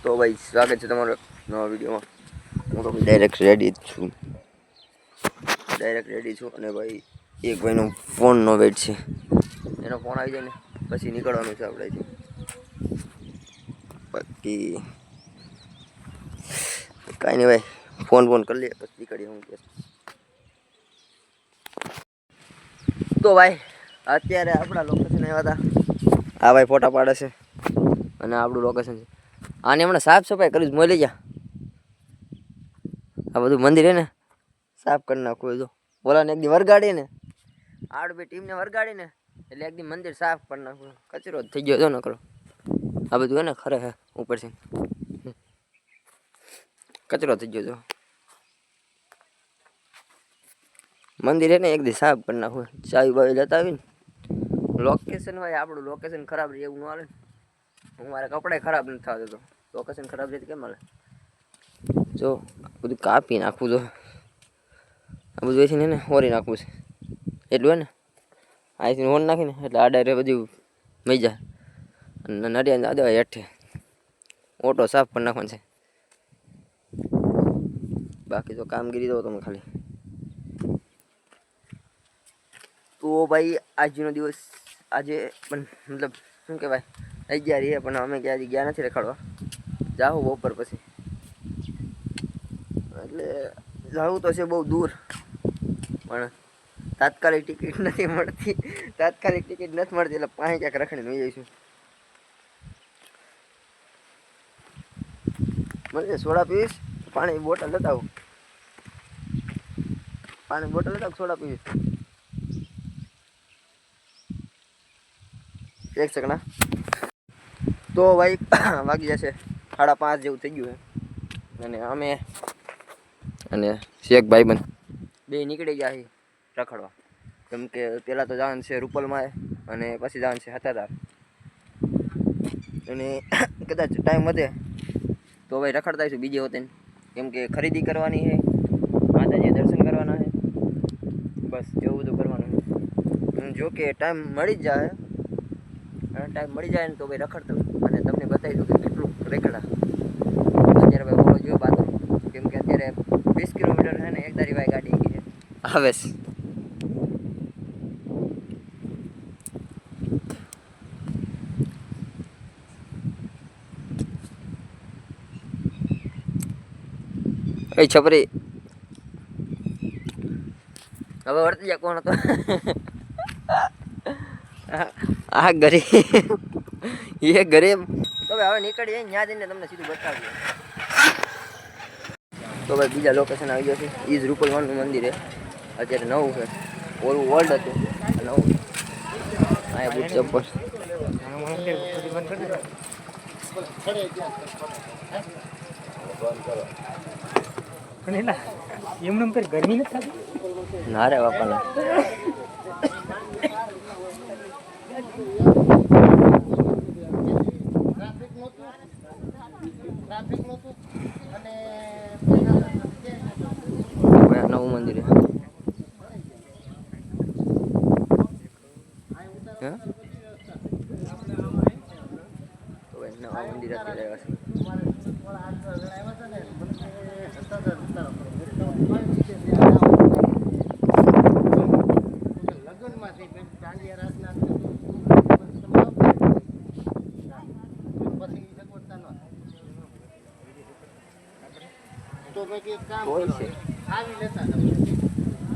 તો ભાઈ સ્વાગત છે તમારો નવા વિડીયોમાં. હું તો ડાયરેક્ટ રેડી છું અને ભાઈ એક ભાઈનો ફોનનો વેટ છે. એનો ફોન આવી જાય ને પછી નીકળવાનું છે આપણે. બાકી કાંઈ નહીં ભાઈ, ફોન કરી લઈએ પછી નીકળીએ. હું તો ભાઈ અત્યારે આપણા લોકેશન આવ્યા હતા. આ ભાઈ ફોટા પાડે છે અને આપણું લોકેશન છે. આને હમણાં સાફ સફાઈ કરી મળી જા. આ બધું મંદિર હે ને સાફ કરી નાખવું. જો બોલાને એક દી વરગાડી ને આડ બે ટીમને વરગાડી ને એટલે એક દી મંદિર સાફ કરી નાખવું. કચરો થઈ ગયો જો નકરો. આ બધું હે ને ખરે હે ઉપરથી કચરો થઈ ગયો જો. મંદિર હે ને એક દી સાફ કરી નાખવું. ચાવી બાવી લેતા આવીને. લોકેશન ભાઈ આપણું લોકેશન ખરાબ રહે એવું ન હાલે. હું મારા કપડાં ખરાબ નથી થવા દેતો. લોકેશન ખરાબ રહે કેમ હાલે? જો બધું કાપી નાખવું. જો આ બધું વેચીને ને હોરી નાખવું છે એટલું હે ને. અહીંથી હોર નાખીને એટલે આડા રે બધું મઈ જાય. અને નડિયા ના દેવાય હેઠે ઓટો સાફ કરી નાખવાનો છે. બાકી તો કામગીરી દો તમે ખાલી. તો ભાઈ આજનો દિવસ આજે પણ મતલબ શું કહેવાય 11 પણ અમે ક્યાં ગયા નથી રખડવા. જાઉં બપોર પછી એટલે જાવું તો છે બહુ દૂર, પણ તાત્કાલિક ટિકિટ નથી મળતી. એટલે પાસે ક્યાંક રખડીને વહી જઈશું. મને સોડા પીવીશ, પાણી બોટલ લેતા આવું. સોડા પીવીશ. એક સેકન્ડ. તો ભાઈ વાગી જશે 5:30 જેવું થઈ ગયું છે. અને અમે અને શેખ ભાઈબંધ બે નીકળી ગયા છે રખડવા. કેમ કે પહેલાં તો જવાનું છે રૂપલમાં અને પછી જવાનું છે હતાદાર. અને કદાચ ટાઈમ વધે તો ભાઈ રખડતા આવીશું બીજે હોતે. કેમ કે ખરીદી કરવાની છે, માતાજી દર્શન કરવાના છે, બસ એવું બધું કરવાનું છે. જો કે ટાઈમ મળી જ જાય ને તો ભાઈ રખડતા અને તમને બતાવી દઉં કે કેટલું રેખડા. અત્યારે ભાઈ ઓળો જોયો બાદ. કેમ કે અત્યારે 20 કિલોમીટર છે ને એક ધારી ભાઈ ગાડી ગઈ છે આવે છે. એ છપરી હવે વર્તી જા. કોણ હતો આ ગરીબ એ ગરીબ. તો હવે નીકળીએ ત્યાં જઈને તમને સીધું બતાવીએ. તો ભાઈ બીજા લોકેશન આવી ગયો છે. ઈ જ રૂપલવાનું મંદિર છે. અત્યારે નવું છે, ઓલું ઓલ્ડ હતું નવું. અહીંયા બુટ ચપ્પલ ગરમી નથી ના રે બાપા ના. નવું મંદિર નવા મંદિર અત્યારે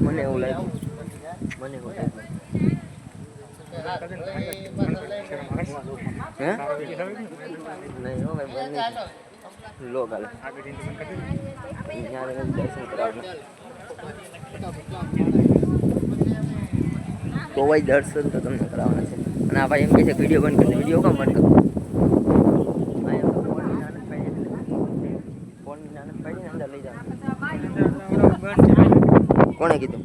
મને એવું લાગ્યું. હે નહીં હો ભાઈ લો ગાલે દર્શન કરાવવાનું. તો ભાઈ દર્શન તો તમને કરાવવાના છે. અને આ ભાઈ એમ કહે છે વિડીયો બંધ કરી દે. વિડીયો કામ બંધ કરો? ફોનની નાનત પાડીને અંદર લઈ જાવ. કોણે કીધું?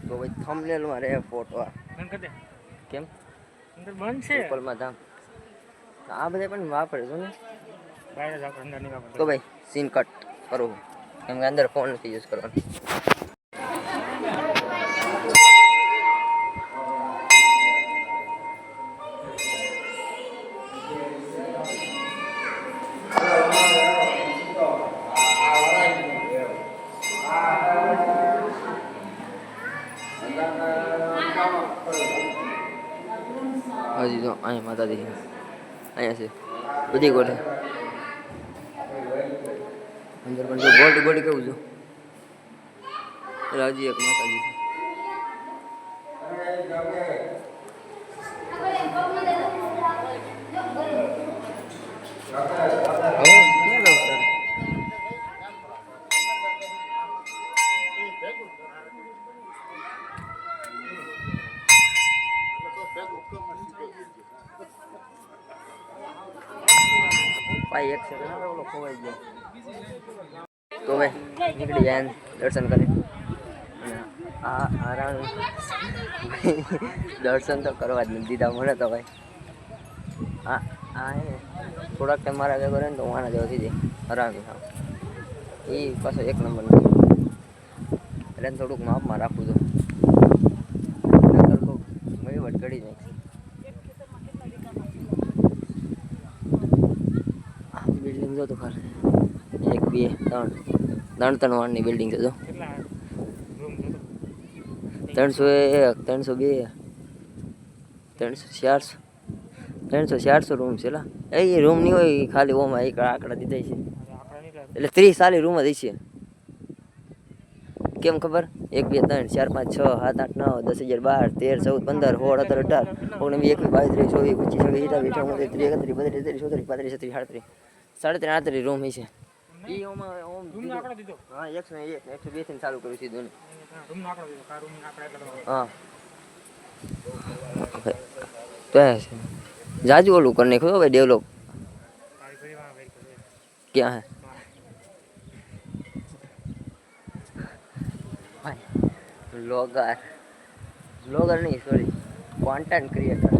તો ભાઈ થંબનેલમાં રહે ફોટો. કેમ બંધ છે રૂપલમાં ધામ? આ બધા પણ વાપરે છો ને. તો ભાઈ સીન કટ કરો. કેમ કે અંદર ફોન નથી યુઝ કરવાનો. હજી તો અહીંયા માતાજી અહીંયા છે બધી ગોઠે અંદર પણ જો ગોલ્ડ ગોલ્ડ કેવું છું હજી એક માતાજી ભાઈ એક સેકન્ડ ઓલો ખોવાઈ ગયો તો ભાઈ નીકળી જાય દર્શન કરે અને આ રાણું દર્શન તો કરવા જ નથી દીધા મને તો ભાઈ હા હા થોડાક ટાઈમ મારા ભેગો રહે ને તો હું આના જેવો થઈ જાય આરામથી થાવ એ પાછો એક નંબર નથી એટલે થોડુંક માપમાં રાખવું તો વહીવટ કરી નાખશે બિલ્ડિંગ જો તો ખાલી 1 2 3 ત્રણ વાળની બિલ્ડિંગ છે જો 301 302 300 400 રૂમ છે લા એ રૂમ નહીં હોય ખાલી ઓમાં એક આંકડા દીધા છે એટલે 30 40 રૂમ જ છે કેમ ખબર 1 2 3 4 5 6 7 8 9 10 11 12 13 14 15 16 17 18 19 20 21 22 23 24 25 31 32 33 34 35 36 37 38 રૂમ છે ઈ ઓમાં ઓમ હા 101 102 થી ચાલુ કર્યું સીધું ને રૂમ આંકડો દીધો કા રૂમ આંકડા એટલે હા તો જાજુ ઓલું કરી નાખ્યું ભાઈ ડેવલપ ક્યાં હે બ્લોગર નહીં સોરી કોન્ટેન્ટ ક્રિએટર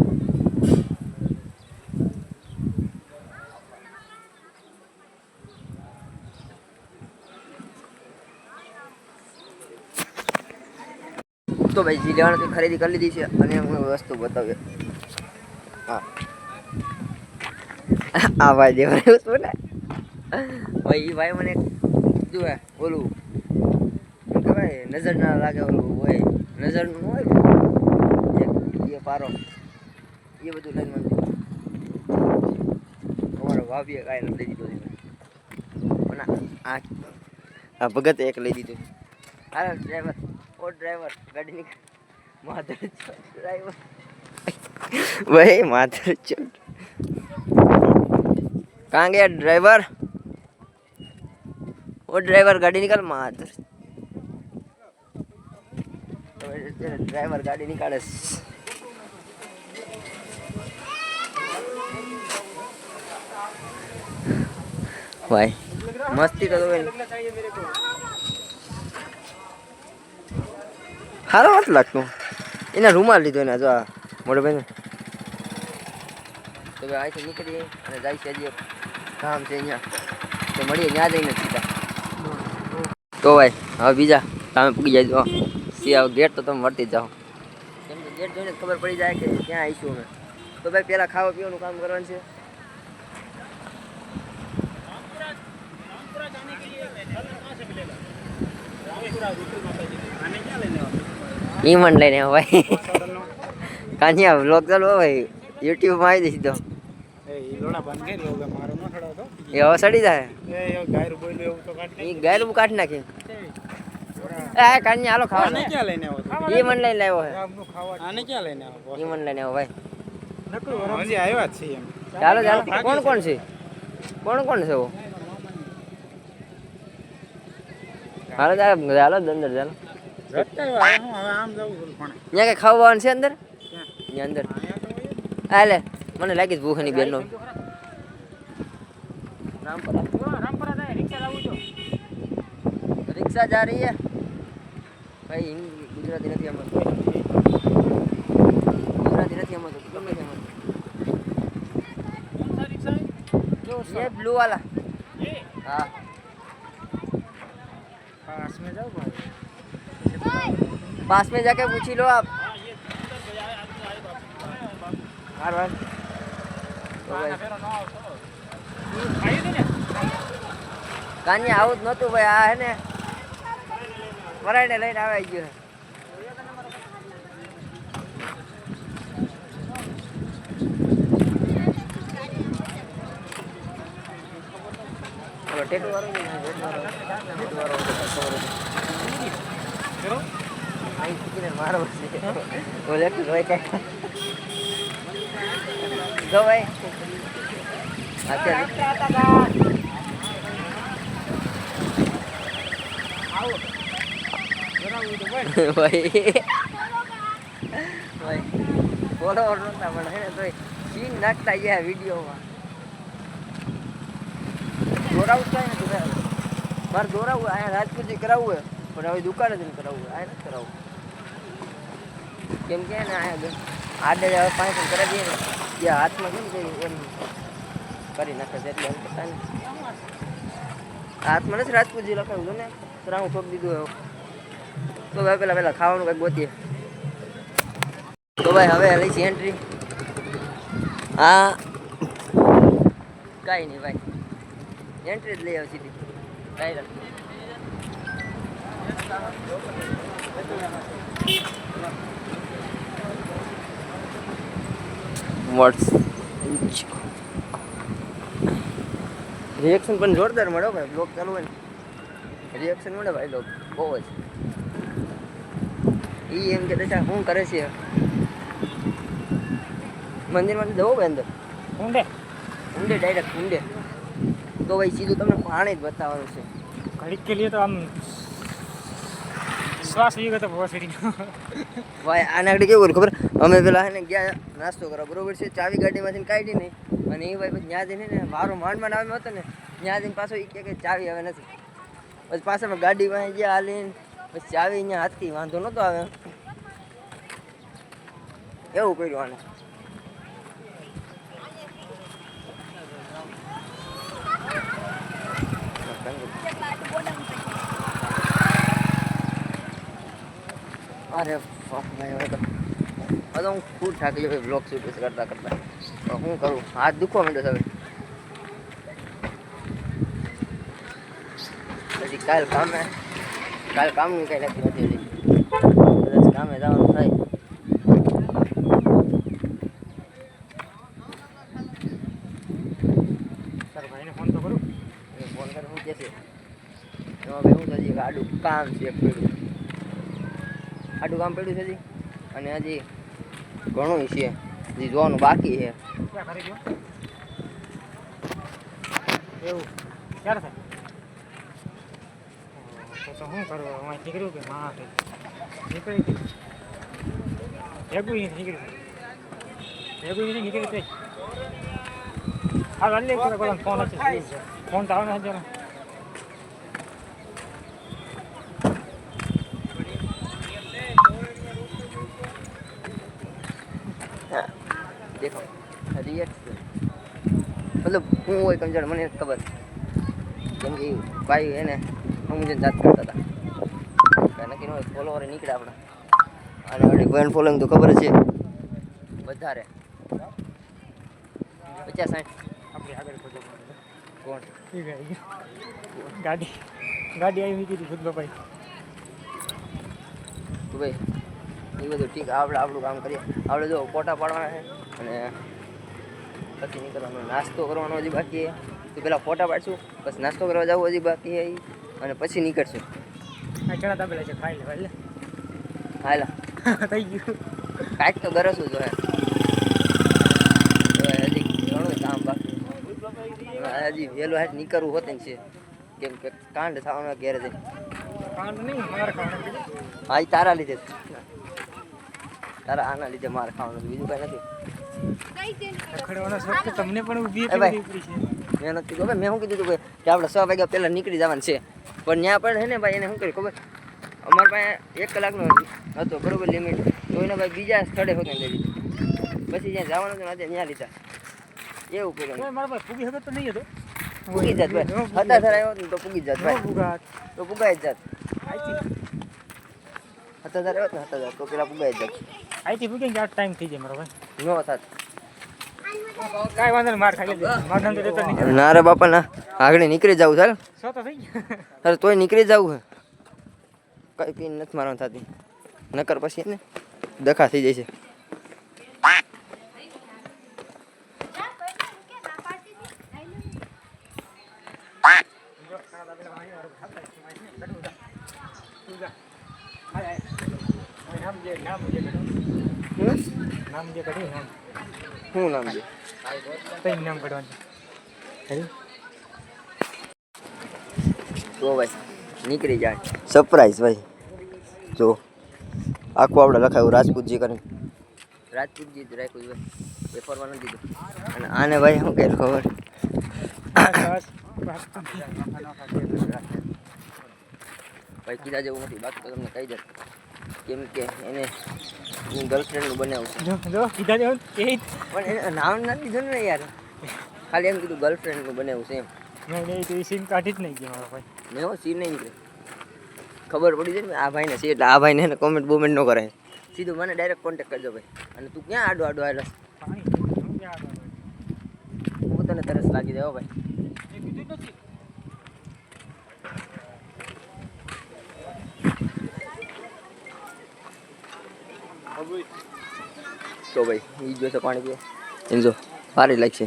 તો ભાઈ જી લેવાનું ખરીદી કરી લીધી છે અને હું વસ્તુ બતાવ્યો હા આ ભાઈ દેવા શું ને ભાઈ એ ભાઈ મને જોવે ઓલું શું કહેવાય નજર ના લાગે ઓલું હોય નજરનું હોય એક એ પારો એ બધું લઈને મને અમારો ભાભીએ કાંઈ નથી લઈ દીધું પણ આ ભગતે એક લઈ દીધું હાલો ડ્રાઈવર ઓ ડ્રાઈવર ગાડી નીકળ માધર ડ્રાઈવર ભાઈ માધર ચોટ कहाँ गया ड्राइवर वो ड्राइवर गाड़ी निकाल माधर ड्राइवर गाड़ी निकाले भाई मस्ती तो हारो मत लगતું એના રૂમાલ લીધો એના જો મોટો ભાઈ તો ભાઈ અહીંથી નીકળીએ અને જાય છે હજી કામ છે અહીંયા તો મળીએ ત્યાં જઈને સીધા તો ભાઈ હવે બીજા તમે પૂગી જાય સિયા ગેટ તો તમે વર્તી જ જાઓ કેમ કે ગેટ જોઈને ખબર પડી જાય કે ક્યાં આવીશું અમે તો ભાઈ પહેલાં ખાવા પીવાનું કામ કરવાનું છે ઈમન લઈને ભાઈ કાંજિયા વ્લોગ ચાલો ભાઈ યુટ્યુબમાં આવી જઈશ તો એ હવે સડી જાય એ ગાયરું કાઢી નાખી એ કાંજિયા હાલો ખાવા ઈ મન લઈને આવ્યો હે ઈ મન લઈને આવ્યો ભાઈ ચાલો ચાલો કોણ કોણ છે કોણ કોણ છે હાલો ચાલો અંદર ચાલો ત્યાં કઈ ખાવાનું છે અંદર અંદર હાલે મને લાગી જ ભૂખ ની બેન નો रिक्शा जा रही है भाई गुजराती नहीं हम गुजराती नहीं हम तो कम नहीं हम ये ब्लू वाला हाँ पास में जाओ भाई पास में जाके पूछी लो आप हार भाई તો ભાઈ કાંઈ આવું જ નહોતું ભાઈ આ હે ને વરાઈને લઈને આવી ગયો ટેટુ વાળો મારો બોલે ભાઈ કઈ જો ભાઈ ભાઈ બોલો નતા પણ હે તો સીન નાખતા ગયા વિડીયોમાં દોરાવું જ કાંઈ નથી મારે દોરાવું અહીંયા રાજકોટથી કરાવવું હોય પણ હવે દુકાને જઈને કરાવવું હોય અહીંયા નથી કરાવવું કેમ કે ને અહીંયા આડે હવે પાંચ કરાવી દઈએ ને ત્યાં હાથમાં કેમ કે એમ કરી નાખે છે એટલે એમ કરતા ને હાથમાં નથી રાજકોટજી લખાવ્યું હતું ને રાઉં ઠોક દીધું હવે તો ભાઈ પહેલાં ખાવાનું કંઈક ગોતીએ તો ભાઈ હવે લઈ છે એન્ટ્રી હા કાંઈ નહીં ભાઈ એન્ટ્રી જ લઈ આવ સીધી ડાયરેક્ટ રિએક્શન પણ જોરદાર મળે ભાઈ બ્લોગ ચાલુ હોય ને રિએક્શન મળે ભાઈ લોક બહુ જ એ એમ કે દશા શું કરે છે મંદિરમાંથી જવું ભાઈ અંદર ઊંડે ઊંડે ડાયરેક્ટ ઊંડે તો ભાઈ સીધું તમને પાણી જ બતાવવાનું છે घड़ी के लिए तो हम श्वास भी गए तो बहुत सीधी ભાઈ આના આગળ કેવું ખબર અમે પેલા હે ને ગયા નાસ્તો કરવા બરોબર છે ચાવી ગાડીમાંથી કાઢી નહીં અને એ ભાઈ પછી ત્યાં જઈને ને મારો માંડ આવે હતો ને ત્યાં જઈને પાછો એ કે ચાવી હવે નથી પછી પાછા ગાડીમાં ગયા હાલીને પછી ચાવી અહીંયા હાથથી વાંધો નહોતો આવે એવું કર્યું આને અરે ભાઈ હવે તો હું ખૂબ થાકી ગયો બ્લોગ શૂટ કરતા કરતા તો શું કરું હાથ દુખવા માંડ્યો હવે પછી કાલ કામનું કંઈ નથી હજી કદાચ કામે જવાનું થાય सर भाई ने फोन तो करूँ ફોન કરે શું કહેશે એમાં ભાઈ શું થશે કે આડું કામ છે એક પડ્યું આડું કામ પડ્યું છે હજી અને હજી ઘણું છે હજી જોવાનું બાકી છે क्या करेगी એવું ક્યારે થાય તો શું કરવા અમારે નીકળ્યું કે હા નીકળી ભેગું નથી નીકળી હા અલ્લે ફોન હશે ફોન તો આવે ને દેખો રિએક્ટ મતલબ હું હોય કમજોર મને ખબર કેમ કે ભાઈ એને હું જેને જાત કરતા હતા કાંઈ નક્કી ન હોય ફોલોવર નીકળે આપણે અને અઢી પોઈન્ટ ફોલોઈંગ તો ખબર જ છે વધારે 50-60 આપણી આગળ ખોજો કોણ ગાડી આવી મૂકી હતી ખુદ ભાઈ તો ભાઈ એ બધું ઠીક આપણે આપણું કામ કરીએ આપણે જો ફોટા પાડવાના છે અને પછી નીકળવાનો નાસ્તો કરવાનો હજી બાકી છે તો પહેલાં ફોટા પાડશું પછી નાસ્તો કરવા જવું હજી બાકી છે અને પછી નીકળશું ચણા દાબેલા છે ખાઈ લેવા એટલે હાલા થઈ ગયું કાંઈક તો ગરસું જો હજી ઘણું કામ બાકી હજી વહેલું હાથ નીકળવું હોતું છે કેમ કે કાંડ થવાનો ઘેરે જઈને કાંડ નહીં માર ખાવાનું હા એ તારા લીધે તારા આના લીધે માર ખાવાનું બીજું કાંઈ નથી રખડવાનો શોખ તો તમને પણ ઊભી એ ભાઈ. છે મહેનત કીધું મેં શું કીધું હતું કે આપણે 6 વાગ્યા પહેલાં નીકળી જવાનું છે પણ ત્યાં પણ છે ને ભાઈ એને શું કર્યું ખબર અમારા પાસે 1 કલાકનો હતો બરોબર લિમિટ તો એને ભાઈ બીજા સ્થળે હોતું લઈ લીધું પછી જ્યાં જવાનું હતું ને ત્યાં લીધા એવું કર્યું મારા ભાઈ ફૂગી હતો તો નહીં હતો પૂગી જાત ભાઈ હતા સર આવ્યો ને તો પૂગી જાત ભાઈ ભૂગાત તો પુગાઈ જ જાત. અહીંથી 7000 આવ્યો ને 7000 તો પેલા પુગાઈ જ જાત. અહીંથી પૂછીને કે આ ટાઈમ થઈ જાય મારો ભાઈ. નો થાત. કાંઈ વાંધો નહીં, માર ખાઈ લેજો. માર ધંધો રહેતો નહીં. ના રે બાપા ના, આગળ નીકળી જવું ચાલ. સો તો થઈ ગયો. અરે તોય નીકળી જવું હે. કઈ પીન નથી મારવા થતી, નકર પછી ને દખા થઈ જાય છે. નામ જે કાઢ્યું નામ શું નામ છે? કઈ નામ કાઢવાનું જો ભાઈ નીકળી જાય સરપ્રાઈઝ ભાઈ. જો આખું આપણે લખાયું રાજપૂતજી કરીને, રાજપૂતજી જ રાખ્યું છે ભાઈ, એ ફરવા નથી દીધું. અને આને ભાઈ શું કહે ખબર, ભાઈ કીધા જેવું નથી, બાકી તો તમને કહી દે, કેમ કે એને ગર્લફ્રેન્ડનું બનાવ્યું છે. જો કીધા જેવું પણ એને નામ નથી દીધું ને યાર, ખાલી એમ કીધું ગર્લફ્રેન્ડનું બનાવ્યું છે એમ. નહીં તો એ સીમ કાઢી જ નહીં ગયો મારો ભાઈ. મેં હો સીન નહીં નીકળે, ખબર પડી જાય ને આ ભાઈને છે એટલે આ ભાઈને એને કોમેન્ટ બોમેન્ટ ન કરાય, સીધું મને ડાયરેક્ટ કોન્ટેક્ટ કરજો ભાઈ. અને તું ક્યાં આડો આડો આવેલો, હું તને તરસ લાગી જાય હો ભાઈ. તો ભાઈ ઈ જોશે પાણી પીવો એને જો સારી લાગશે.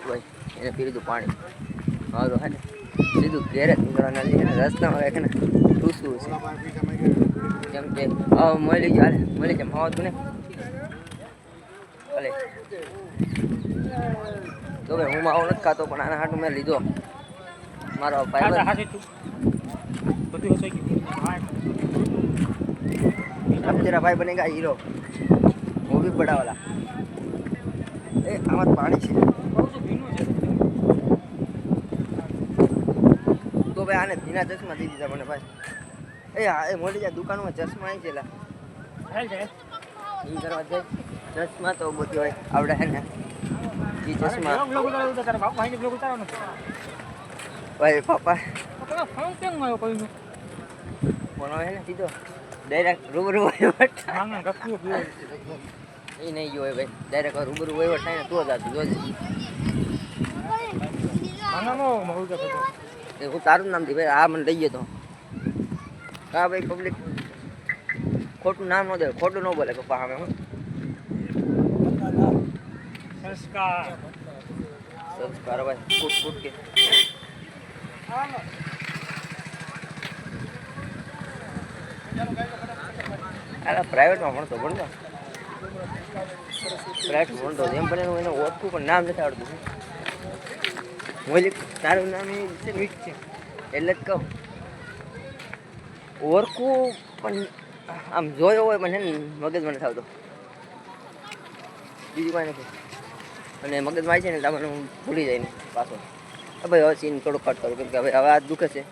ભાઈ એને પી લીધું પાણી, હા તો હે ને સીધું ઘેરે નીકળવાના લઈએ ને રસ્તામાં કંઈક ને ઠૂસવું છે, કેમ કે મળી જાય મળી જાય માવતું ને ભલે. તો ભાઈ હું માવો નથી ખાતો પણ આના હાટું મેં લીધો મારો ભાઈ. अब तेरा भाई बनेगा हीरो, वो भी बड़ा वाला. ए आमर पानी છે તો ભાઈ આને ભીના ચશ્મા દઈ દીધા મને ભાઈ. એ હા એ મોટી જા દુકાનમાં ચશ્મા આવી છેલા ઈ કરવા જાય ચશ્મા તો બધી હોય આવડે હે ને ઈ ચશ્મા ભાઈ પપ્પા બોલો હે ને સીધો ડાયરેક્ટ રૂબરૂ વહીવટ એ નહીં ગયો ભાઈ, ડાયરેક્ટ રૂબરૂ વહીવટ થાય ને તો જ આતું જોજે. એ હું તારું નામ દી ભાઈ, આ મને લઈ ગયો તો હા ભાઈ. પબ્લિક ખોટું નામ ન દે, ખોટું ન બોલે પપ્પા સામે. હું સંસ્કાર ભાઈ ફૂટ ફૂટ કે અરે પ્રાઇવેટમાં ભણતો પ્રાઇવેટ ભણતો એમ પણ એનું એને ઓળખું પણ નામ નથી આવડતું. મોલિક તારું નામ એ છે મીઠ છે એટલે જ કહું ઓળખું પણ આમ જોયો હોય પણ એને મગજમાં નથી આવતો, બીજું કાંઈ નથી. અને મગજમાં આવી છે ને તમને હું ભૂલી જાય ને પાછો. ભાઈ હવે સીન થોડુંક કટ કરું કેમ કે હવે આ દુખે છે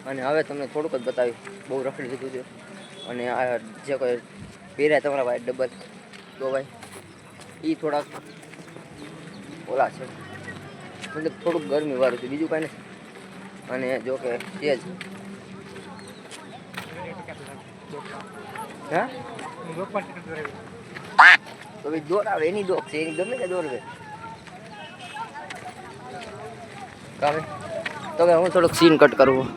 અને હવે તમને થોડુંક જ બતાવી, બહુ રખડી લીધું છે. અને આ જે કોઈ પહેર્યા તમારા ભાઈ ડબલ તો ભાઈ એ થોડાક ઓલા છે, મતલબ થોડુંક ગરમી વાળું છે, બીજું કાંઈ નથી. અને જો કે તેજ હા તો ભાઈ દોર આવે એની ડોક છે, એની ગમે તે દોર આવે કામે. તો ભાઈ હું થોડુંક સીન કટ કરવું.